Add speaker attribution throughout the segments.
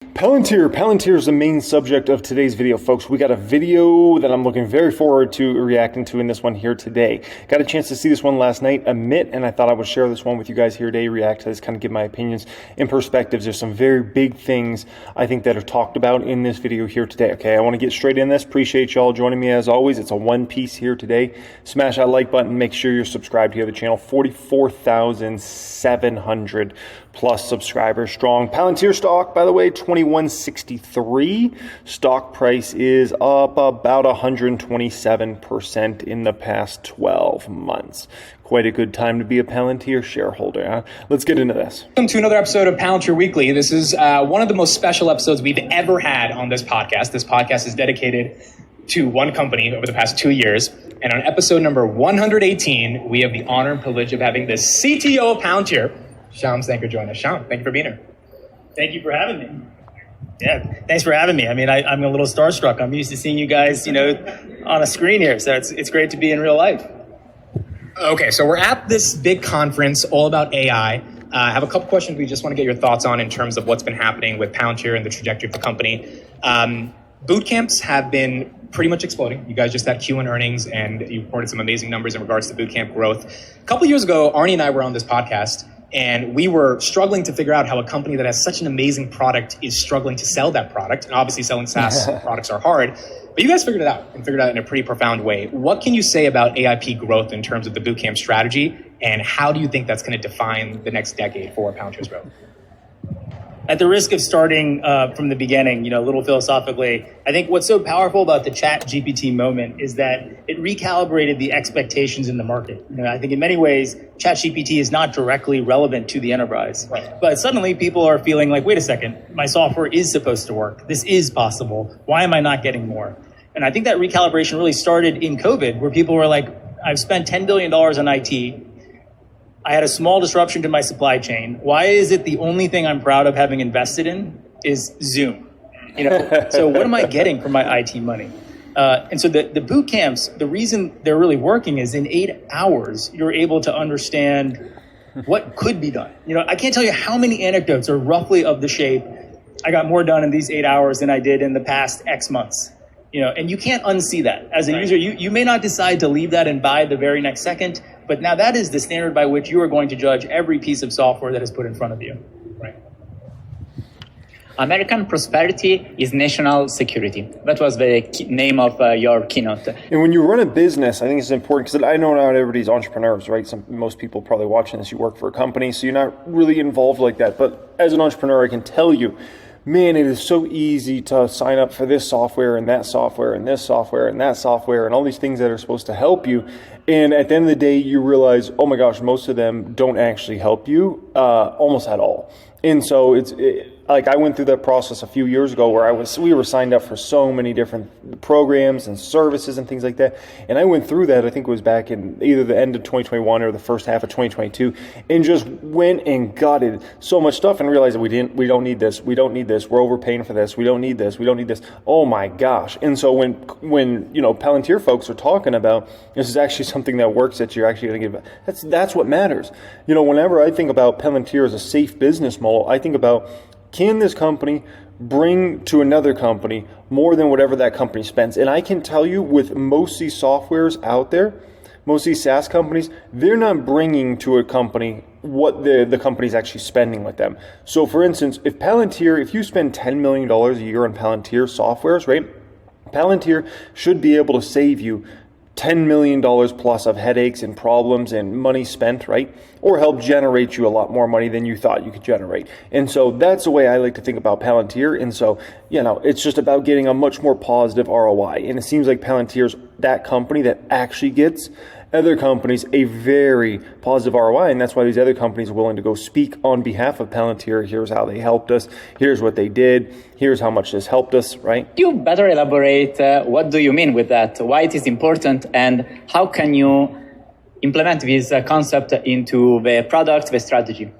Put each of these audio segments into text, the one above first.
Speaker 1: Palantir is the main subject of today's video, folks. We got a video that I'm looking very forward to reacting to in this one here today. Got a chance to see this one last night, and I thought I would share this one with you guys here today, react to this, kind of give my opinions and perspectives. There's some very big things I think that are talked about in this video here today. Okay, I want to get straight in this. Appreciate y'all joining me as always. It's a one piece here today. Smash that like button. Make sure you're subscribed here to the channel. 44,700 plus subscribers strong. Palantir stock, by the way, 2163. Stock price is up about 127% in the past 12 months. Quite a good time to be a Palantir shareholder, huh? Let's get into this.
Speaker 2: Welcome to another episode of Palantir Weekly. This is one of the most special episodes we've ever had on this podcast. This podcast is dedicated to one company over the past 2 years. And on episode number 118, we have the honor and privilege of having the CTO of Palantir, Shyam Sankar, join us. Shyam, thank you for being here.
Speaker 3: Thank you for having me. Yeah, thanks for having me. I mean, I'm a little starstruck. I'm used to seeing you guys, on a screen here. So it's great to be in real life.
Speaker 2: Okay, so we're at this big conference all about AI. I have a couple questions we just want to get your thoughts on in terms of what's been happening with Palantir and the trajectory of the company. Boot camps have been pretty much exploding. You guys just had Q1 earnings and you reported some amazing numbers in regards to boot camp growth. A couple years ago, Arnie and I were on this podcast and we were struggling to figure out how a company that has such an amazing product is struggling to sell that product. And obviously selling SaaS products are hard, but you guys figured it out and figured it out in a pretty profound way. What can you say about AIP growth in terms of the bootcamp strategy? And how do you think that's going to define the next decade for Palantir's growth?
Speaker 3: At the risk of starting from the beginning, a little philosophically, I think what's so powerful about the Chat GPT moment is that it recalibrated the expectations in the market. I think in many ways, Chat GPT is not directly relevant to the enterprise. Right. But suddenly people are feeling like, wait a second, my software is supposed to work. This is possible. Why am I not getting more? And I think that recalibration really started in COVID, where people were like, I've spent $10 billion on IT. I had a small disruption to my supply chain. Why is it the only thing I'm proud of having invested in is Zoom? So what am I getting for my IT money? And so the boot camps, the reason they're really working is in 8 hours, you're able to understand what could be done. I can't tell you how many anecdotes are roughly of the shape, I got more done in these 8 hours than I did in the past X months. And you can't unsee that. As a user, you may not decide to leave that and buy the very next second, but now that is the standard by which you are going to judge every piece of software that is put in front of you.
Speaker 2: Right.
Speaker 4: American prosperity is national security. That was the name of your keynote.
Speaker 1: And when you run a business, I think it's important because I know not everybody's entrepreneurs, right? Most people probably watching this, you work for a company, so you're not really involved like that. But as an entrepreneur, I can tell you, man, it is so easy to sign up for this software and that software and this software and that software and all these things that are supposed to help you. And at the end of the day, you realize, oh my gosh, most of them don't actually help you almost at all. And so like I went through that process a few years ago where we were signed up for so many different programs and services and things like that. And I went through that, I think it was back in either the end of 2021 or the first half of 2022, and just went and gutted so much stuff and realized that we don't need this, we're overpaying for this, we don't need this. Oh my gosh. And so when Palantir folks are talking about this is actually something that works that you're actually going to give, that's what matters. Whenever I think about Palantir as a safe business model, I think about, can this company bring to another company more than whatever that company spends? And I can tell you with most of these softwares out there, most of these SaaS companies, they're not bringing to a company what the company's actually spending with them. So for instance, if you spend $10 million a year on Palantir softwares, right? Palantir should be able to save you $10 million plus of headaches and problems and money spent, right? Or help generate you a lot more money than you thought you could generate. And so that's the way I like to think about Palantir. And so, it's just about getting a much more positive ROI. And it seems like Palantir's that company that actually gets other companies a very positive ROI, and that's why these other companies are willing to go speak on behalf of Palantir. Here's how they helped us. Here's what they did. Here's how much this helped us, right?
Speaker 4: You better elaborate what do you mean with that, why it is important, and how can you implement this concept into the product, the strategy?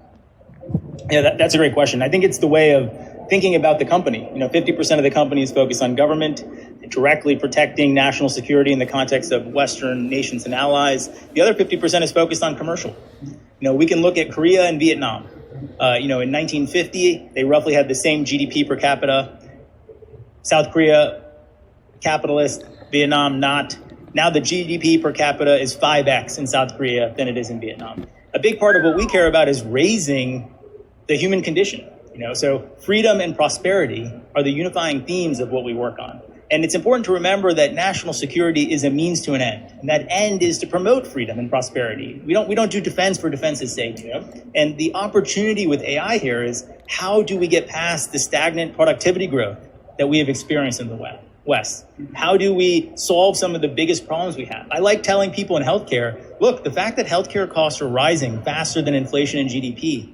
Speaker 3: Yeah, that's a great question. I think it's the way of thinking about the company. 50% of the company is focused on government, directly protecting national security in the context of Western nations and allies. The other 50% is focused on commercial. We can look at Korea and Vietnam. In 1950, they roughly had the same GDP per capita. South Korea, capitalist, Vietnam, not. Now the GDP per capita is 5x in South Korea than it is in Vietnam. A big part of what we care about is raising the human condition. So freedom and prosperity are the unifying themes of what we work on. And it's important to remember that national security is a means to an end. And that end is to promote freedom and prosperity. We don't do defense for defense's sake. And the opportunity with AI here is, how do we get past the stagnant productivity growth that we have experienced in the West? How do we solve some of the biggest problems we have? I like telling people in healthcare, look, the fact that healthcare costs are rising faster than inflation and GDP,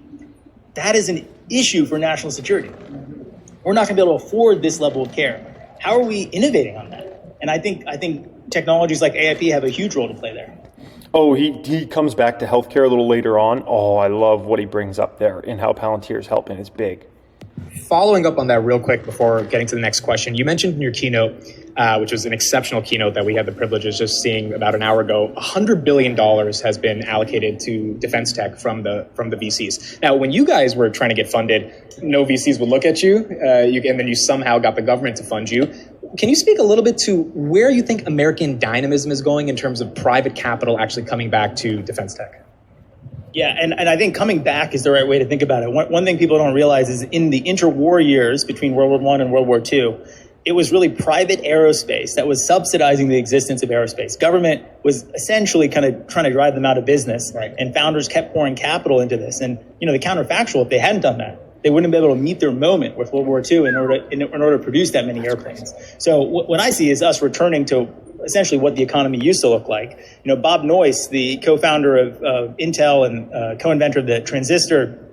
Speaker 3: that is an issue for national security. We're not going to be able to afford this level of care. How are we innovating on that? And I think technologies like AIP have a huge role to play there.
Speaker 1: Oh, he comes back to healthcare a little later on. Oh, I love what he brings up there and how Palantir is helping. It's big.
Speaker 2: Following up on that real quick before getting to the next question, you mentioned in your keynote, which was an exceptional keynote that we had the privilege of just seeing about an hour ago, $100 billion has been allocated to defense tech from the VCs. Now, when you guys were trying to get funded, no VCs would look at you, and then you somehow got the government to fund you. Can you speak a little bit to where you think American dynamism is going in terms of private capital actually coming back to defense tech?
Speaker 3: Yeah, and I think coming back is the right way to think about it. One thing people don't realize is in the interwar years between World War I and World War II, it was really private aerospace that was subsidizing the existence of aerospace. Government was essentially kind of trying to drive them out of business, right? And founders kept pouring capital into this. And, the counterfactual, if they hadn't done that, they wouldn't have been able to meet their moment with World War II in order to produce that many airplanes. So what I see is us returning to essentially what the economy used to look like. Bob Noyce, the co-founder of Intel and co-inventor of the transistor,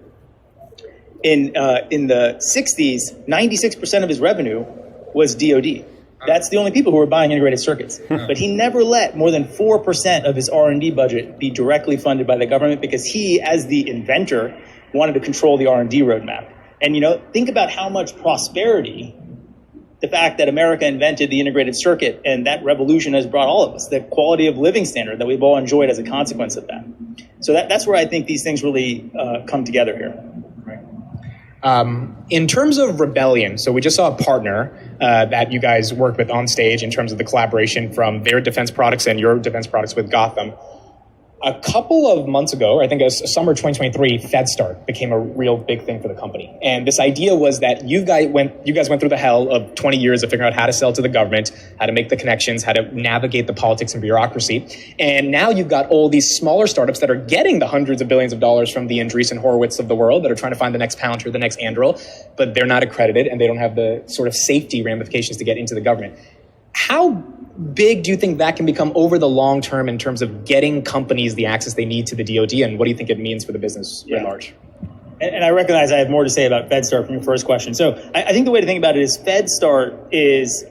Speaker 3: in the 60s, 96% of his revenue was DoD. That's the only people who were buying integrated circuits. But he never let more than 4% of his R&D budget be directly funded by the government, because he, as the inventor, wanted to control the R&D roadmap. And think about how much prosperity the fact that America invented the integrated circuit, and that revolution has brought all of us, the quality of living standard that we've all enjoyed as a consequence of that. So that's where I think these things really come together here.
Speaker 2: In terms of rebellion, so we just saw a partner that you guys worked with on stage in terms of the collaboration from their defense products and your defense products with Gotham. A couple of months ago, I think it was summer 2023, FedStart became a real big thing for the company. And this idea was that you guys went through the hell of 20 years of figuring out how to sell to the government, how to make the connections, how to navigate the politics and bureaucracy. And now you've got all these smaller startups that are getting the hundreds of billions of dollars from the Andreessen Horowitz of the world that are trying to find the next Palantir, the next Anduril, but they're not accredited and they don't have the sort of safety ramifications to get into the government. How big do you think that can become over the long term in terms of getting companies the access they need to the DoD, and what do you think it means for the business at large?
Speaker 3: And I recognize I have more to say about FedStart from your first question. So I think the way to think about it is FedStart is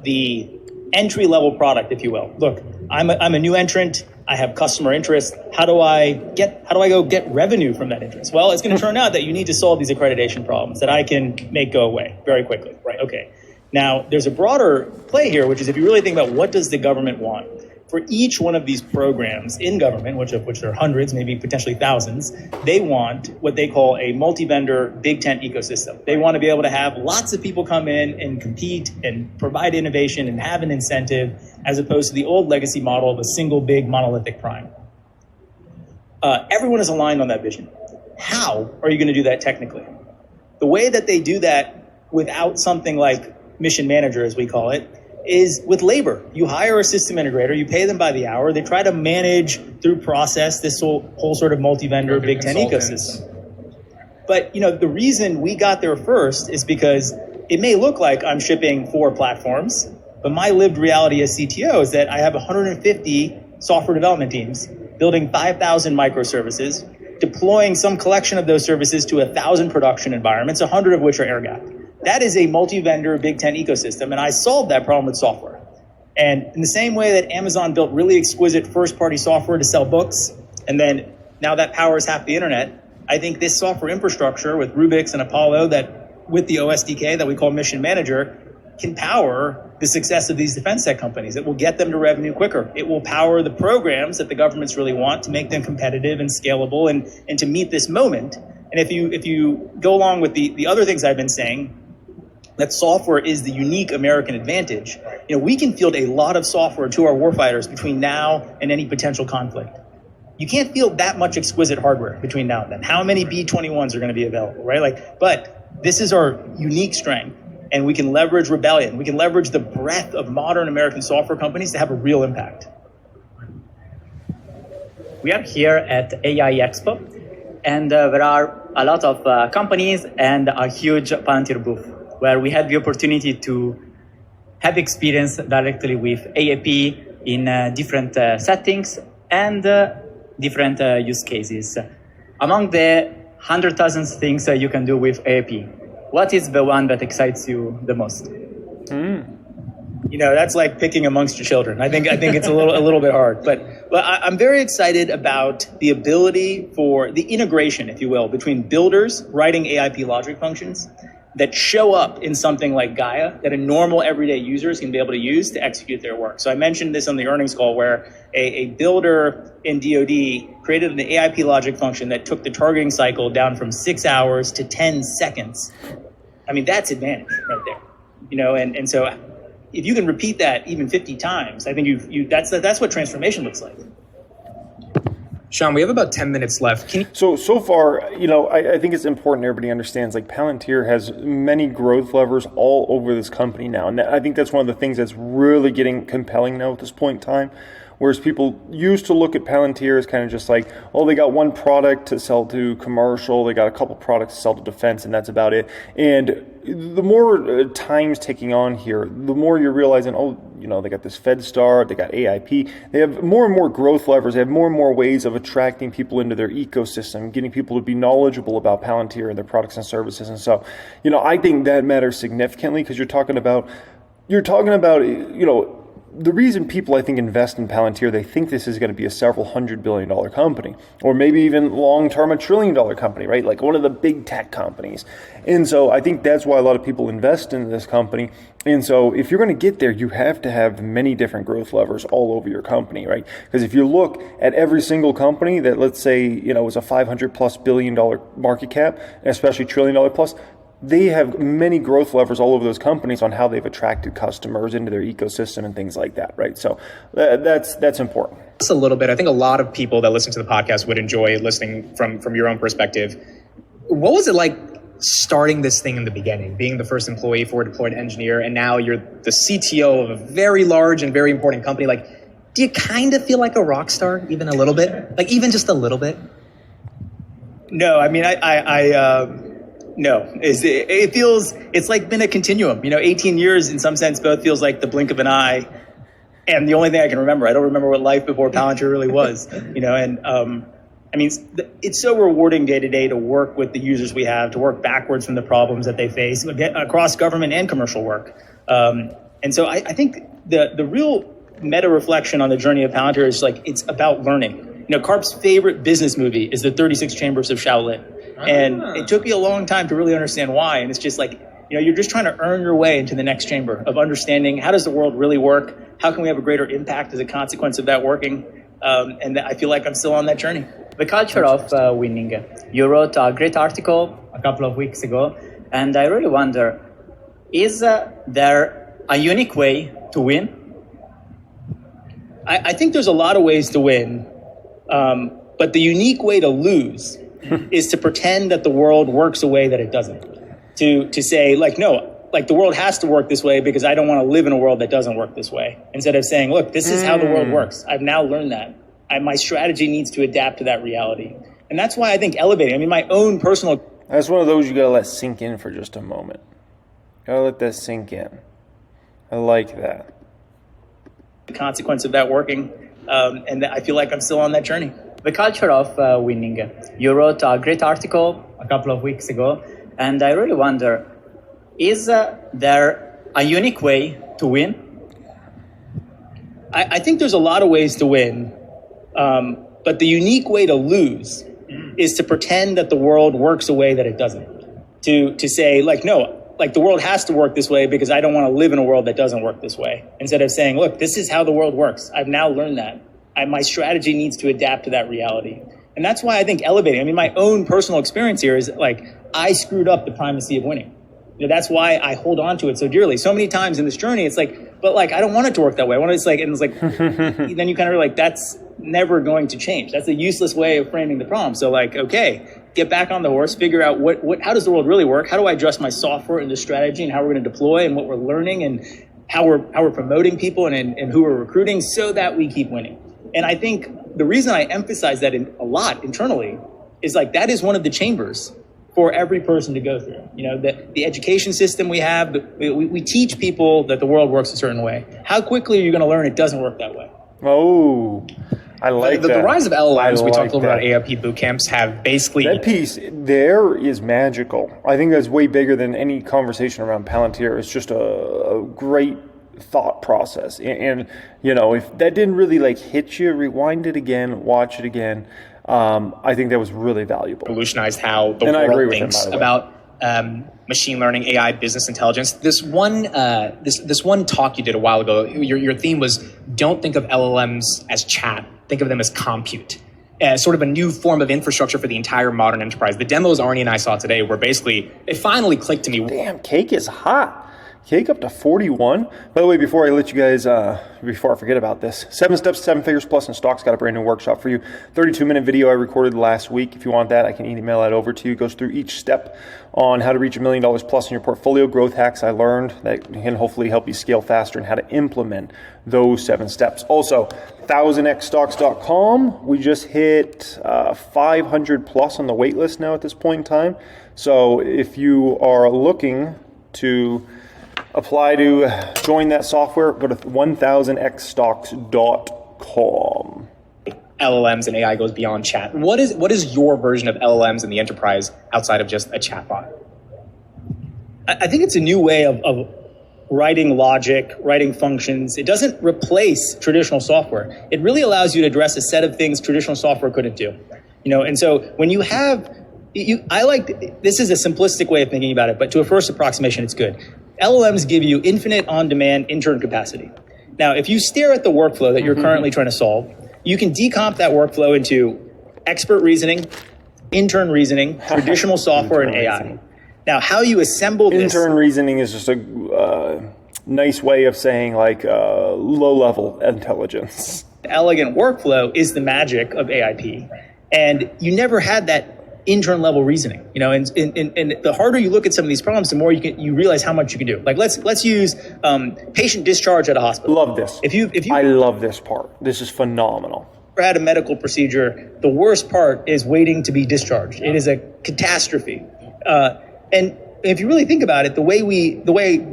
Speaker 3: the entry-level product, if you will. Look, I'm a new entrant. I have customer interest. How do I go get revenue from that interest? Well, it's going to turn out that you need to solve these accreditation problems that I can make go away very quickly. Right? Okay. Now, there's a broader play here, which is if you really think about what does the government want? For each one of these programs in government, which there are hundreds, maybe potentially thousands, they want what they call a multi-vendor big tent ecosystem. They want to be able to have lots of people come in and compete and provide innovation and have an incentive, as opposed to the old legacy model of a single big monolithic prime. Everyone is aligned on that vision. How are you going to do that technically? The way that they do that without something like mission manager, as we call it, is with labor. You hire a system integrator, you pay them by the hour, they try to manage through process this whole sort of multi-vendor Big Ten ecosystem. But the reason we got there first is because it may look like I'm shipping 4 platforms, but my lived reality as CTO is that I have 150 software development teams building 5,000 microservices, deploying some collection of those services to 1,000 production environments, 100 of which are air-gapped. That is a multi-vendor Big Ten ecosystem, and I solved that problem with software. And in the same way that Amazon built really exquisite first-party software to sell books, and then now that powers half the internet, I think this software infrastructure with Rubix and Apollo, that with the OSDK that we call Mission Manager, can power the success of these defense tech companies. It will get them to revenue quicker. It will power the programs that the governments really want to make them competitive and scalable and to meet this moment And if you go along with the other things I've been saying, that software is the unique American advantage. We can field a lot of software to our warfighters between now and any potential conflict. You can't field that much exquisite hardware between now and then. How many B-21s are going to be available, right? But this is our unique strength, and we can leverage rebellion. We can leverage the breadth of modern American software companies to have a real impact.
Speaker 4: We are here at AI Expo, and there are a lot of companies and a huge Palantir booth, where we had the opportunity to have experience directly with AAP in different settings and different use cases. Among the 100,000 things you can do with AAP, what is the one that excites you the most?
Speaker 3: That's like picking amongst your children. I think it's a little bit hard, but I'm very excited about the ability for the integration, if you will, between builders writing AIP logic functions that show up in something like Gaia that a normal everyday users can be able to use to execute their work. So I mentioned this on the earnings call where a builder in DoD created an AIP logic function that took the targeting cycle down from 6 hours to 10 seconds. I mean, that's advantage right there. And so if you can repeat that even 50 times, I think that's what transformation looks like.
Speaker 2: Sean, we have about 10 minutes left.
Speaker 1: So far, I think it's important everybody understands, like, Palantir has many growth levers all over this company now. And I think that's one of the things that's really getting compelling now at this point in time. Whereas people used to look at Palantir as kind of just like, oh, they got one product to sell to commercial, they got a couple products to sell to defense, and that's about it. And the more time's ticking on here, the more you're realizing, they got this FedStar, they got AIP, they have more and more growth levers, they have more and more ways of attracting people into their ecosystem, getting people to be knowledgeable about Palantir and their products and services. And so, I think that matters significantly because you're talking about, the reason people, I think, invest in Palantir, they think this is going to be a several $100 billion company, or maybe even long-term $1 trillion company, right? Like one of the big tech companies. And so I think that's why a lot of people invest in this company. And so if you're going to get there, you have to have many different growth levers all over your company, right? Because if you look at every single company that, let's say, is a $500+ billion market cap, and especially $1 trillion plus, they have many growth levers all over those companies on how they've attracted customers into their ecosystem and things like that, right? So that's important.
Speaker 2: Just a little bit. I think a lot of people that listen to the podcast would enjoy listening from your own perspective. What was it like starting this thing in the beginning, being the first employee, forward deployed engineer, and now you're the CTO of a very large and very important company? Like, do you kind of feel like a rock star, even a little bit? Like, even just a little bit?
Speaker 3: No, I mean, No, it's like been a continuum. 18 years in some sense both feels like the blink of an eye. And the only thing I can remember, I don't remember what life before Palantir really was, it's so rewarding day to day to work with the users we have, to work backwards from the problems that they face across government and commercial work. And so I think the real meta reflection on the journey of Palantir is like, it's about learning. Karp's favorite business movie is the 36 Chambers of Shaolin. And it took me a long time to really understand why. And it's just like, you're just trying to earn your way into the next chamber of understanding how does the world really work? How can we have a greater impact as a consequence of that working? And I feel like I'm still on that journey.
Speaker 4: The culture of winning. You wrote a great article a couple of weeks ago, and I really wonder, is there a unique way to win?
Speaker 3: I think there's a lot of ways to win, but the unique way to lose is to pretend that the world works a way that it doesn't. To say, the world has to work this way because I don't want to live in a world that doesn't work this way. Instead of saying, look, this is how the world works. I've now learned that. My strategy needs to adapt to that reality. And that's why I think elevating, my own personal...
Speaker 1: That's one of those you got to let sink in for just a moment. Got to let that sink in. I like that.
Speaker 3: The consequence of that working, and I feel like I'm still on that journey.
Speaker 4: The culture of winning. You wrote a great article a couple of weeks ago, and I really wonder, is there a unique way to win?
Speaker 3: I think there's a lot of ways to win, but the unique way to lose is to pretend that the world works a way that it doesn't. To say, the world has to work this way because I don't want to live in a world that doesn't work this way. Instead of saying, look, this is how the world works. I've now learned that. My strategy needs to adapt to that reality. And that's why I think elevating, I mean, my own personal experience here is like, I screwed up the primacy of winning. That's why I hold on to it so dearly. So many times in this journey, it's like, but like, I don't want it to work that way. I want it, and it's like, then you kind of are like, that's never going to change. That's a useless way of framing the problem. So like, okay, get back on the horse, figure out how does the world really work? How do I adjust my software and the strategy and how we're going to deploy and what we're learning and how we're promoting people and who we're recruiting so that we keep winning. And I think the reason I emphasize that a lot internally is like, that is one of the chambers for every person to go through. The education system we have, we teach people that the world works a certain way. How quickly are you going to learn it doesn't work that way?
Speaker 1: Oh, I like that.
Speaker 2: The rise of LLMs, we talked a little bit about
Speaker 1: that.
Speaker 2: AIP boot camps, have basically...
Speaker 1: That piece there is magical. I think that's way bigger than any conversation around Palantir. It's just a great thought process. And if that didn't really like hit you, rewind it again, watch it again. I think that was really valuable.
Speaker 2: Revolutionized how the world thinks
Speaker 1: him,
Speaker 2: about machine learning, AI, business intelligence. This one talk you did a while ago, your theme was don't think of LLMs as chat, think of them as compute. Sort of a new form of infrastructure for the entire modern enterprise. The demos Arnie and I saw today were basically, it finally clicked to me.
Speaker 1: Damn, cake is hot. Cake up to 41. By the way, before I let you guys, before I forget about this, 7 Steps to 7 Figures Plus in Stocks got a brand new workshop for you. 32-minute video I recorded last week. If you want that, I can email that over to you. It goes through each step on how to reach $1 million plus in your portfolio, growth hacks I learned that can hopefully help you scale faster, and how to implement those 7 steps. Also, 1000xstocks.com. We just hit 500 plus on the wait list now at this point in time. So if you are looking to apply to join that software, go to 1000xstocks.com.
Speaker 2: LLMs and AI goes beyond chat. What is your version of LLMs in the enterprise outside of just a chatbot?
Speaker 3: I think it's a new way of writing logic, writing functions. It doesn't replace traditional software. It really allows you to address a set of things traditional software couldn't do. And so when you have, this is a simplistic way of thinking about it, but to a first approximation, it's good. LLMs give you infinite on-demand intern capacity. Now, if you stare at the workflow that you're currently trying to solve, you can decomp that workflow into expert reasoning, intern reasoning, traditional software, and AI. Reasoning. Now, how you assemble this...
Speaker 1: Intern reasoning is just a nice way of saying like low-level intelligence.
Speaker 3: Elegant workflow is the magic of AIP. And you never had that intern level reasoning, and the harder you look at some of these problems, the more you realize how much you can do. Like let's use patient discharge at a hospital.
Speaker 1: Love this. If you I love this part. This is phenomenal.
Speaker 3: Had a medical procedure, the worst part is waiting to be discharged. It is a catastrophe. And if you really think about it, the way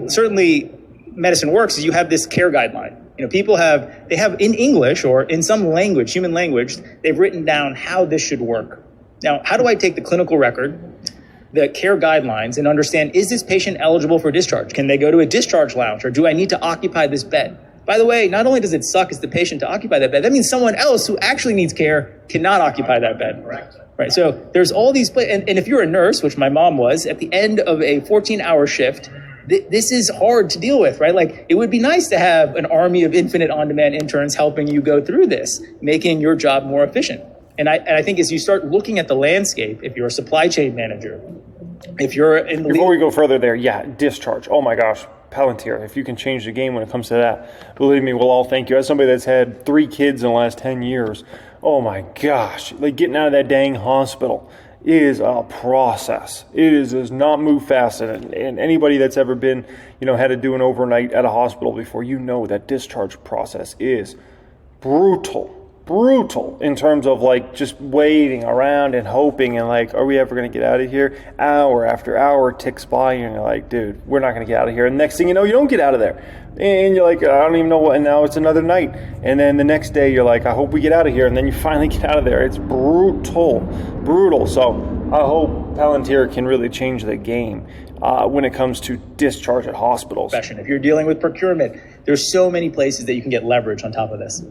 Speaker 3: certainly medicine works is you have this care guideline. People have in English or in some language, human language, they've written down how this should work. Now, how do I take the clinical record, the care guidelines, and understand, is this patient eligible for discharge? Can they go to a discharge lounge, or do I need to occupy this bed? By the way, not only does it suck as the patient to occupy that bed, that means someone else who actually needs care cannot occupy that bed. Right. So there's all these, and if you're a nurse, which my mom was, at the end of a 14-hour shift, this is hard to deal with, right? Like, it would be nice to have an army of infinite on-demand interns helping you go through this, making your job more efficient. And I think as you start looking at the landscape, if you're a supply chain manager, if you're in the
Speaker 1: Before we go further there, discharge. Oh my gosh, Palantir, if you can change the game when it comes to that, believe me, we'll all thank you. As somebody that's had 3 kids in the last 10 years, oh my gosh, like getting out of that dang hospital is a process. It does not move fast. And anybody that's ever been, had to do an overnight at a hospital before, that discharge process is brutal in terms of like just waiting around and hoping and like, are we ever going to get out of here? Hour after hour ticks by and you're like, dude, we're not going to get out of here. And next thing you know, you don't get out of there. And you're like, I don't even know what, and now it's another night. And then the next day you're like, I hope we get out of here. And then you finally get out of there. It's brutal. So I hope Palantir can really change the game when it comes to discharge at hospitals.
Speaker 3: If you're dealing with procurement, there's so many places that you can get leverage on top of this.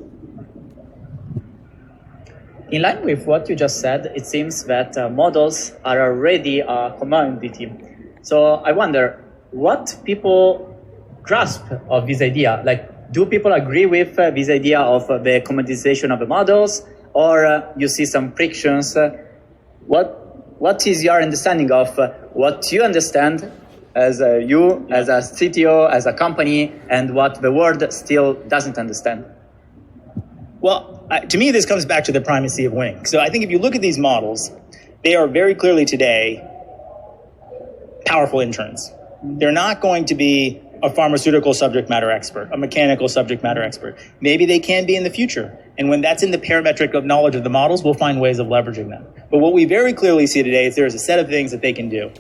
Speaker 4: In line with what you just said, it seems that models are already a commodity. So I wonder what people grasp of this idea. Like, do people agree with this idea of the commoditization of the models? or you see some frictions. What is your understanding of what you understand as a CTO, as a company, and what the world still doesn't understand?
Speaker 3: Well, to me, this comes back to the primacy of winning. So I think if you look at these models, they are very clearly today powerful interns. They're not going to be a pharmaceutical subject matter expert, a mechanical subject matter expert. Maybe they can be in the future. And when that's in the parametric of knowledge of the models, we'll find ways of leveraging them. But what we very clearly see today is there's a set of things that they can do,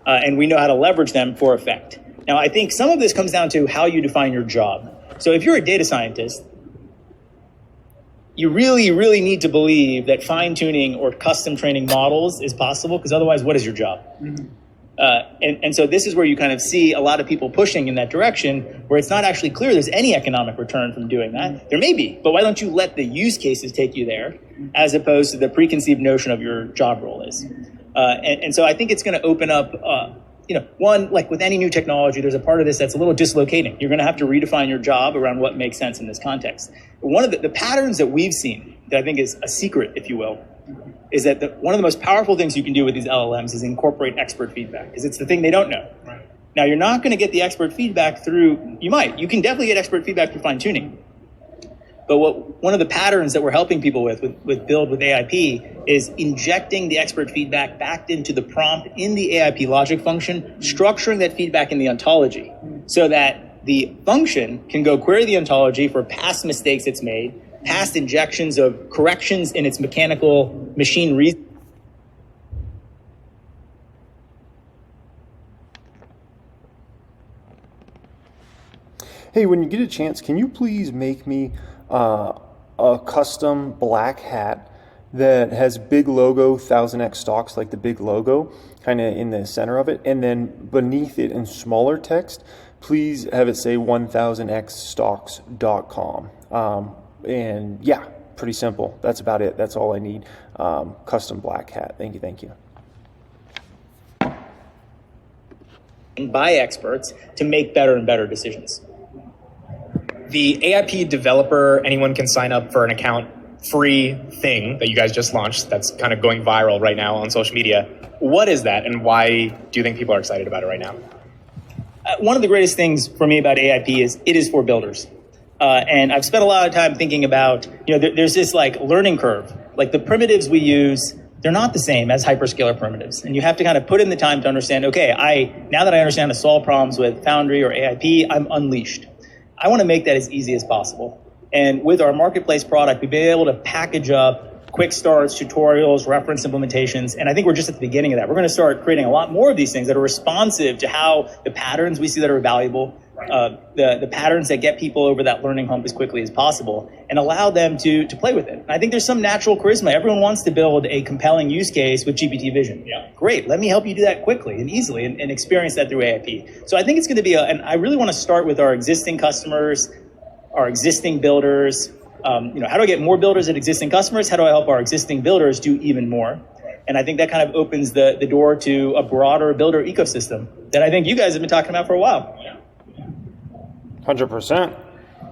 Speaker 3: and we know how to leverage them for effect. Now, I think some of this comes down to how you define your job. So if you're a data scientist, you really, really need to believe that fine-tuning or custom training models is possible, because otherwise, what is your job? Mm-hmm. And so this is where you kind of see a lot of people pushing in that direction, where it's not actually clear there's any economic return from doing that. There may be, but why don't you let the use cases take you there, as opposed to the preconceived notion of your job role is? And so I think it's going to open up, one, like with any new technology, there's a part of this that's a little dislocating. You're going to have to redefine your job around what makes sense in this context. But one of the patterns that we've seen, that I think is a secret, if you will, is that one of the most powerful things you can do with these LLMs is incorporate expert feedback, because it's the thing they don't know. Right. Now, you're not going to get the expert feedback through, you can definitely get expert feedback through fine tuning. But one of the patterns that we're helping people with Build with AIP is injecting the expert feedback back into the prompt in the AIP logic function, structuring that feedback in the ontology so that the function can go query the ontology for past mistakes it's made, past injections of corrections in its mechanical machine reasoning.
Speaker 1: Hey, when you get a chance, can you please make me a custom black hat that has big logo 1000x stocks, like the big logo kind of in the center of it, and then beneath it in smaller text, please have it say 1000xstocks.com. And yeah, pretty simple. That's about it. That's all I need. Custom black hat. Thank you.
Speaker 3: By experts to make better and better decisions.
Speaker 2: The AIP developer, anyone can sign up for an account free thing that you guys just launched that's kind of going viral right now on social media. What is that, and why do you think people are excited about it right now?
Speaker 3: One of the greatest things for me about AIP is it is for builders. And I've spent a lot of time thinking about, there's this like learning curve. Like the primitives we use, they're not the same as hyperscaler primitives. And you have to kind of put in the time to understand, okay, now that I understand how to solve problems with Foundry or AIP, I'm unleashed. I want to make that as easy as possible. And with our marketplace product, we've been able to package up quick starts, tutorials, reference implementations. And I think we're just at the beginning of that. We're going to start creating a lot more of these things that are responsive to how the patterns we see that are valuable, the patterns that get people over that learning hump as quickly as possible, and allow them to play with it. And I think there's some natural charisma. Everyone wants to build a compelling use case with GPT vision. Yeah. Great. Let me help you do that quickly and easily and experience that through AIP. So I think it's going to be and I really want to start with our existing customers, our existing builders. How do I get more builders at existing customers? How do I help our existing builders do even more? And I think that kind of opens the door to a broader builder ecosystem that I think you guys have been talking about for a while.
Speaker 1: 100%.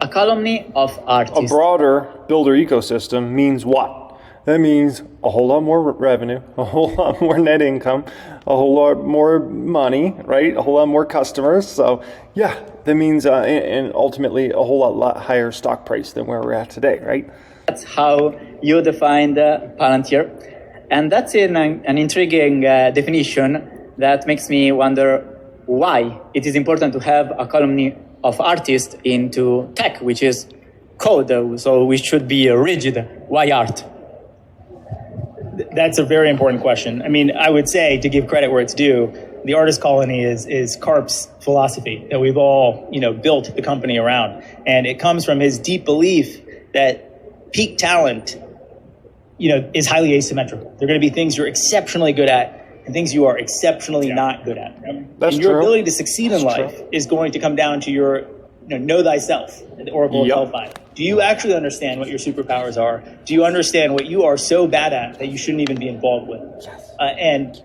Speaker 4: A column of artists.
Speaker 1: A broader builder ecosystem means what? That means a whole lot more revenue, a whole lot more net income, a whole lot more money, right? A whole lot more customers. So yeah, that means, and ultimately a whole lot higher stock price than where we're at today, right?
Speaker 4: That's how you defined Palantir. And that's an intriguing definition that makes me wonder why it is important to have a column of artists into tech, which is code. So we should be rigid. Why art?
Speaker 3: That's a very important question. I mean, I would say, to give credit where it's due, the artist colony is Karp's philosophy that we've all, built the company around. And it comes from his deep belief that peak talent, is highly asymmetrical. There are going to be things you're exceptionally good at and things you are exceptionally not good at.
Speaker 1: That's
Speaker 3: and your
Speaker 1: true.
Speaker 3: ability to succeed in life is going to come down to your know thyself, the Oracle of Delphi. Do you actually understand what your superpowers are? Do you understand what you are so bad at that you shouldn't even be involved with? And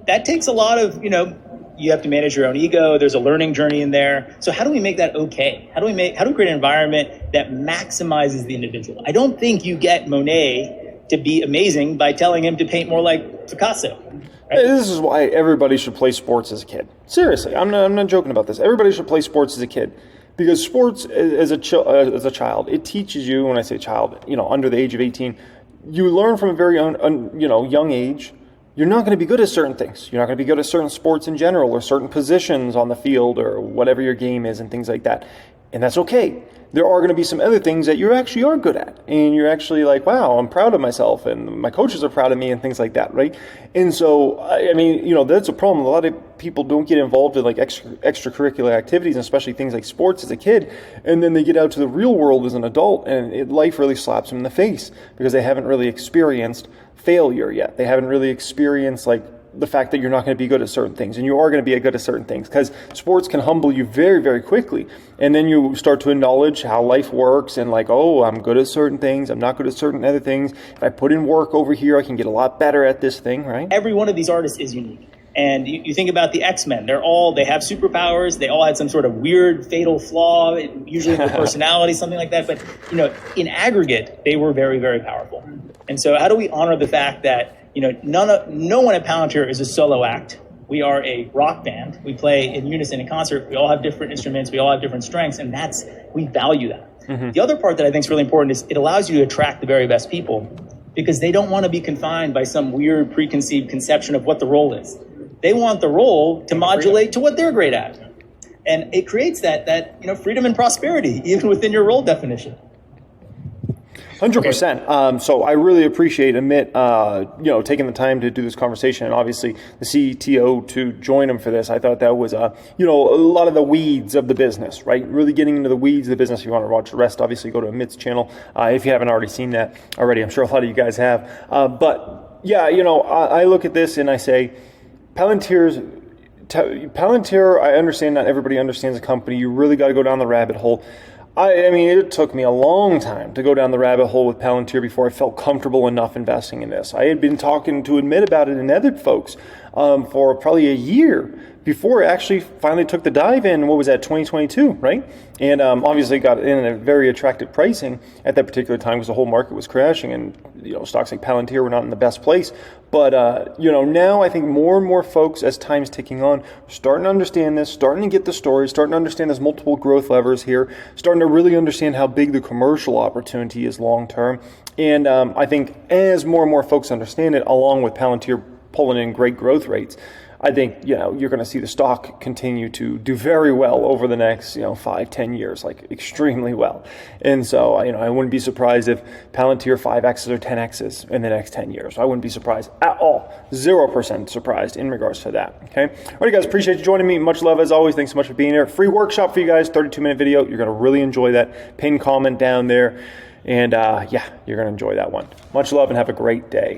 Speaker 3: that takes a lot of, you have to manage your own ego. There's a learning journey in there. So how do we make that okay? How do we create an environment that maximizes the individual? I don't think you get Monet to be amazing by telling him to paint more like Picasso. Right?
Speaker 1: This is why everybody should play sports as a kid. Seriously, I'm not joking about this. Everybody should play sports as a kid. Because sports, as a child, it teaches you, when I say child, under the age of 18, you learn from a very young age, you're not going to be good at certain things. You're not going to be good at certain sports in general or certain positions on the field or whatever your game is and things like that. And that's okay. There are going to be some other things that you actually are good at. And you're actually like, wow, I'm proud of myself and my coaches are proud of me and things like that, right? And so, that's a problem. A lot of people don't get involved in like extracurricular activities, and especially things like sports as a kid. And then they get out to the real world as an adult and life really slaps them in the face because they haven't really experienced failure yet. They haven't really experienced like the fact that you're not going to be good at certain things, and you are going to be good at certain things, because sports can humble you very, very quickly. And then you start to acknowledge how life works and like, oh, I'm good at certain things, I'm not good at certain other things. If I put in work over here, I can get a lot better at this thing, right?
Speaker 3: Every one of these artists is unique. And you think about the X-Men, they have superpowers, they all had some sort of weird fatal flaw, usually their personality, something like that. But, in aggregate, they were very, very powerful. And so how do we honor the fact that, no one at Palantir is a solo act. We are a rock band. We play in unison in concert. We all have different instruments. We all have different strengths, and we value that. Mm-hmm. The other part that I think is really important is it allows you to attract the very best people because they don't want to be confined by some weird preconceived conception of what the role is. They want the role to modulate to what they're great at. And it creates that freedom and prosperity, even within your role definition.
Speaker 1: 100%. So I really appreciate Amit, taking the time to do this conversation, and obviously the CTO to join him for this. I thought that was, a lot of the weeds of the business, right? Really getting into the weeds of the business. If you want to watch the rest, obviously go to Amit's channel. If you haven't already seen that already, I'm sure a lot of you guys have. But yeah, I look at this and I say, Palantir, I understand not everybody understands the company. You really got to go down the rabbit hole. I mean, it took me a long time to go down the rabbit hole with Palantir before I felt comfortable enough investing in this. I had been talking to Amit about it and other folks for probably a year before I actually finally took the dive in. What was that, 2022, right? And obviously got in at a very attractive pricing at that particular time because the whole market was crashing and stocks like Palantir were not in the best place. But now I think more and more folks, as time's ticking on, are starting to understand this, starting to get the story, starting to understand there's multiple growth levers here, starting to really understand how big the commercial opportunity is long term. And I think as more and more folks understand it, along with Palantir pulling in great growth rates, I think, you're going to see the stock continue to do very well over the next, 5-10 years, like extremely well. And so, I wouldn't be surprised if Palantir 5Xs or 10Xs in the next 10 years. I wouldn't be surprised at all. 0% surprised in regards to that. Okay. All right, guys, appreciate you joining me. Much love as always. Thanks so much for being here. Free workshop for you guys, 32-minute video. You're going to really enjoy that. Pin comment down there. And you're going to enjoy that one. Much love and have a great day.